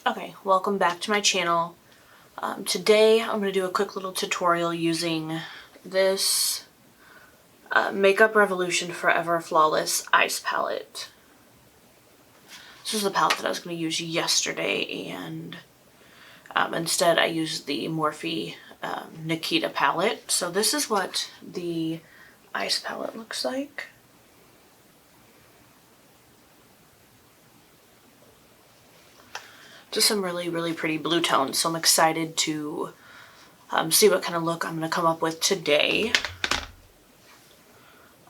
Okay, welcome back to my channel. Today I'm going to do a quick little tutorial using this Makeup Revolution Forever Flawless Ice Palette. This is the palette that I was going to use yesterday, and instead I used the Morphe Nikita palette. So this is what the ice palette looks like. Just some really pretty blue tones, so I'm excited to see what kind of look I'm going to come up with today.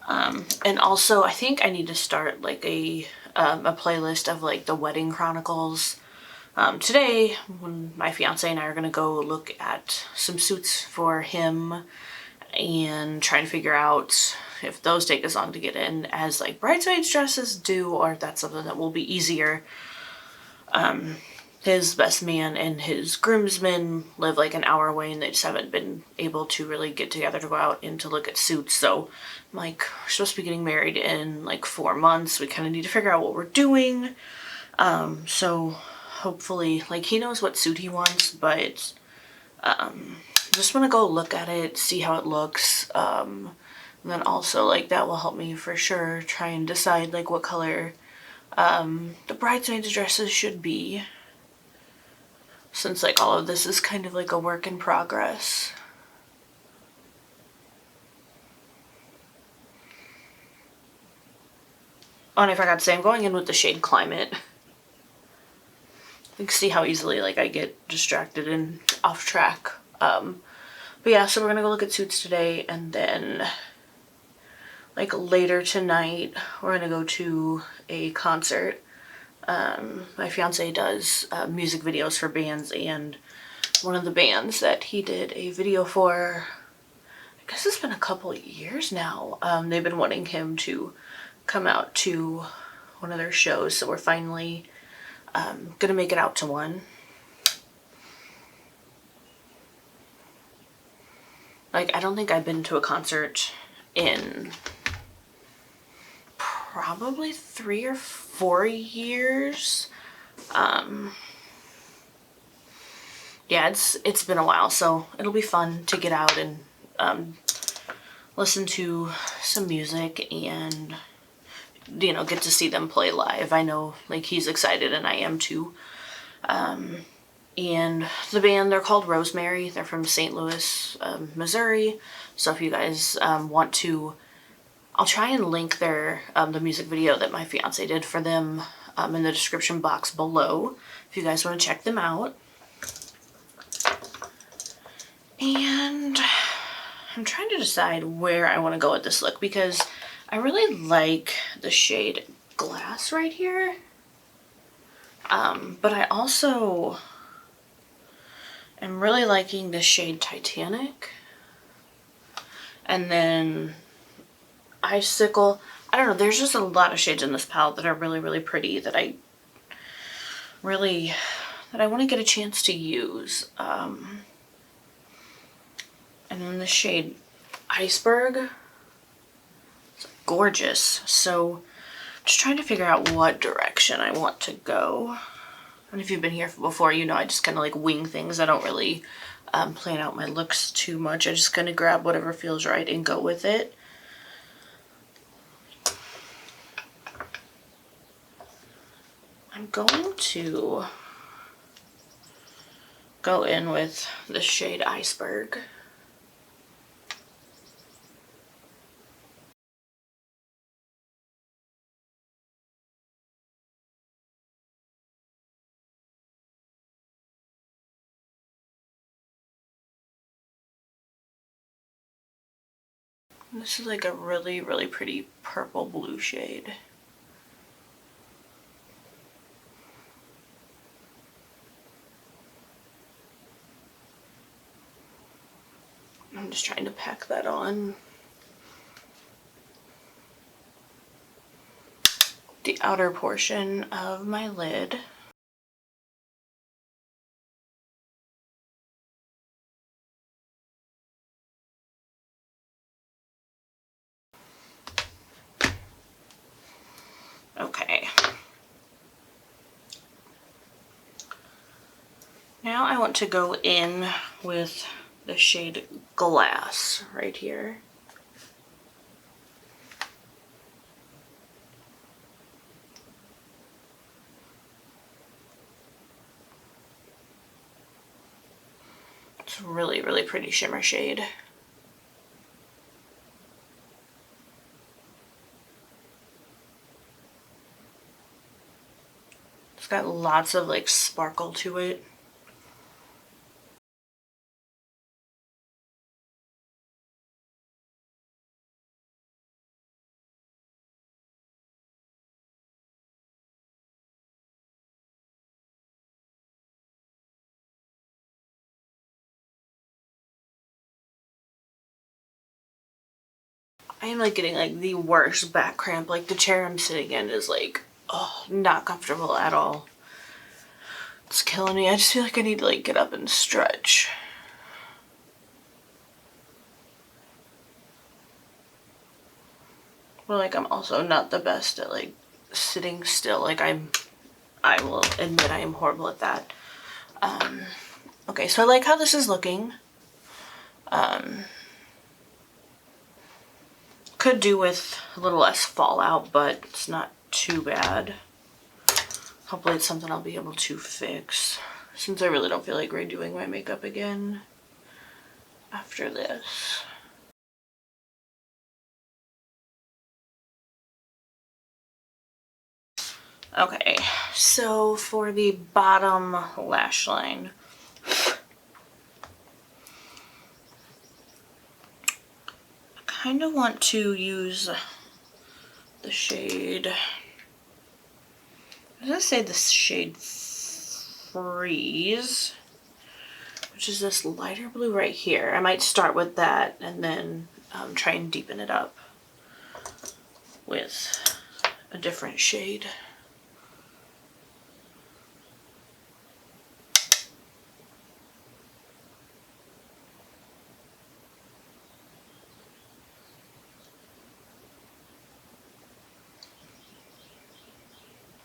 And also, I think I need to start like a playlist of like the wedding chronicles. Today, when my fiance and I are going to go look at some suits for him and try to figure out if those take as long to get in as like bridesmaids dresses do, or if that's something that will be easier. His best man and his groomsmen live like an hour away, and they just haven't been able to really get together to go out and to look at suits. So I'm like, we're supposed to be getting married in like 4 months. We kind of need to figure out what we're doing. So hopefully, like, he knows what suit he wants, but just want to go look at it, see how it looks. And then also, like, that will help me for sure try and decide like what color the bridesmaids dresses should be, since like all of this is kind of like a work in progress. Oh, and I forgot to say, I'm going in with the shade Climate. You can see how easily like I get distracted and off track. But yeah, so we're gonna go look at suits today, and then like later tonight we're gonna go to a concert. My fiance does music videos for bands, and one of the bands that he did a video for, I guess it's been a couple years now, they've been wanting him to come out to one of their shows, so we're finally gonna make it out to one. Like, I don't think I've been to a concert in probably 3 or 4 years. Yeah, it's been a while, so it'll be fun to get out and listen to some music and, you know, get to see them play live. I know, like, he's excited and I am too. And the band, they're called Rosemary. They're from St. Louis, Missouri. So if you guys want to, I'll try and link their the music video that my fiance did for them in the description box below if you guys want to check them out. And I'm trying to decide where I want to go with this look, because I really like the shade Glass right here. But I also am really liking the shade Titanic. And then Icicle. I don't know, there's just a lot of shades in this palette that are really pretty that I want to get a chance to use. And then the shade Iceberg. It's gorgeous. So just trying to figure out what direction I want to go. And if you've been here before, you know I just kind of like wing things. I don't really plan out my looks too much. I just kind of grab whatever feels right and go with it. I'm going to go in with the shade Iceberg. This is like a really pretty purple blue shade. I'm just trying to pack that on the outer portion of my lid. Okay. Now I want to go in with the shade Glass right here. It's a really, really pretty shimmer shade. It's got lots of like sparkle to it. I am like getting like the worst back cramp. Like the chair I'm sitting in is like, oh, not comfortable at all. It's killing me. I just feel like I need to like get up and stretch. But like I'm also not the best at like sitting still. Like I will admit I am horrible at that. Okay, so I like how this is looking. Could do with a little less fallout, but it's not too bad. Hopefully it's something I'll be able to fix, since I really don't feel like redoing my makeup again after this. Okay, so for the bottom lash line, I kind of want to use the shade, I'm gonna say the shade Freeze, which is this lighter blue right here. I might start with that and then try and deepen it up with a different shade.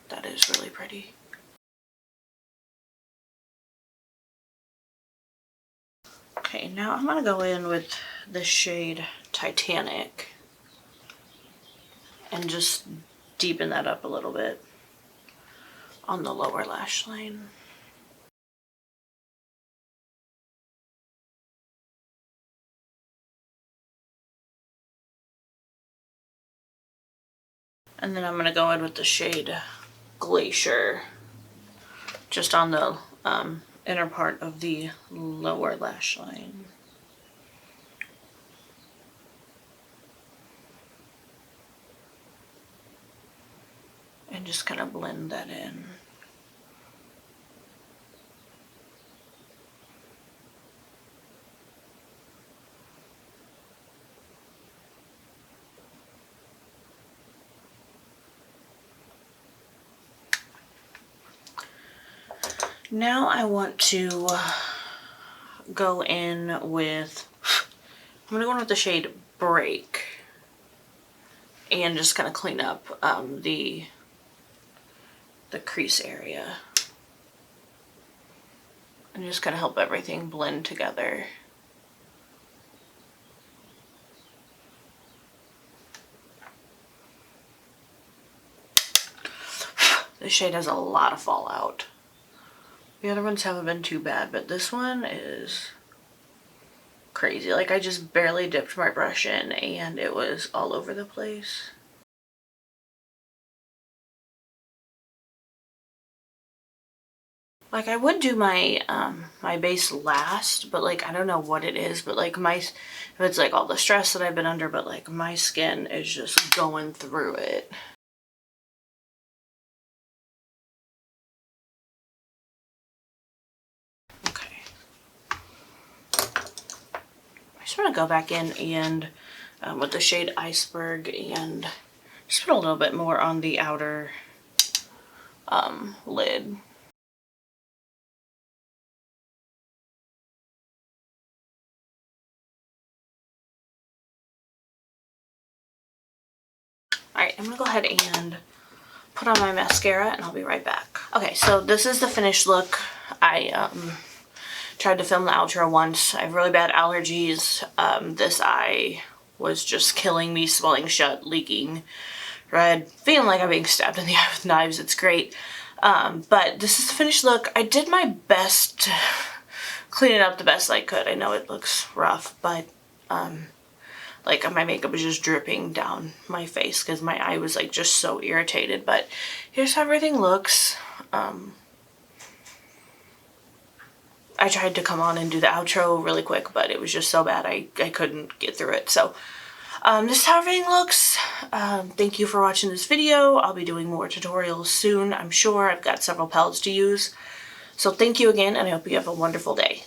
That is really pretty. Okay, now I'm gonna go in with the shade Titanic and just deepen that up a little bit on the lower lash line. And then I'm gonna go in with the shade Glacier just on the inner part of the lower lash line. And just kind of blend that in. Now I want to go in with, I'm gonna go in with the shade Break and just kind of clean up the crease area and just kind of help everything blend together. This shade has a lot of fallout. The other ones haven't been too bad, but this one is crazy. Like I just barely dipped my brush in and it was all over the place. Like I would do my my base last, but like I don't know what it is, but like if it's like all the stress that I've been under, but like my skin is just going through it. Okay. I just want to go back in and with the shade Iceberg and just put a little bit more on the outer lid. Alright, I'm gonna go ahead and put on my mascara and I'll be right back. Okay, so this is the finished look. I tried to film the outro once. I have really bad allergies. This eye was just killing me, swelling shut, leaking red, feeling like I'm being stabbed in the eye with knives. It's great. But this is the finished look. I did my best to clean it up the best I could. I know it looks rough, but like my makeup was just dripping down my face because my eye was like just so irritated. But here's how everything looks. I tried to come on and do the outro really quick, but it was just so bad I couldn't get through it. So this is how everything looks. Thank you for watching this video. I'll be doing more tutorials soon, I'm sure. I've got several palettes to use. So thank you again, and I hope you have a wonderful day.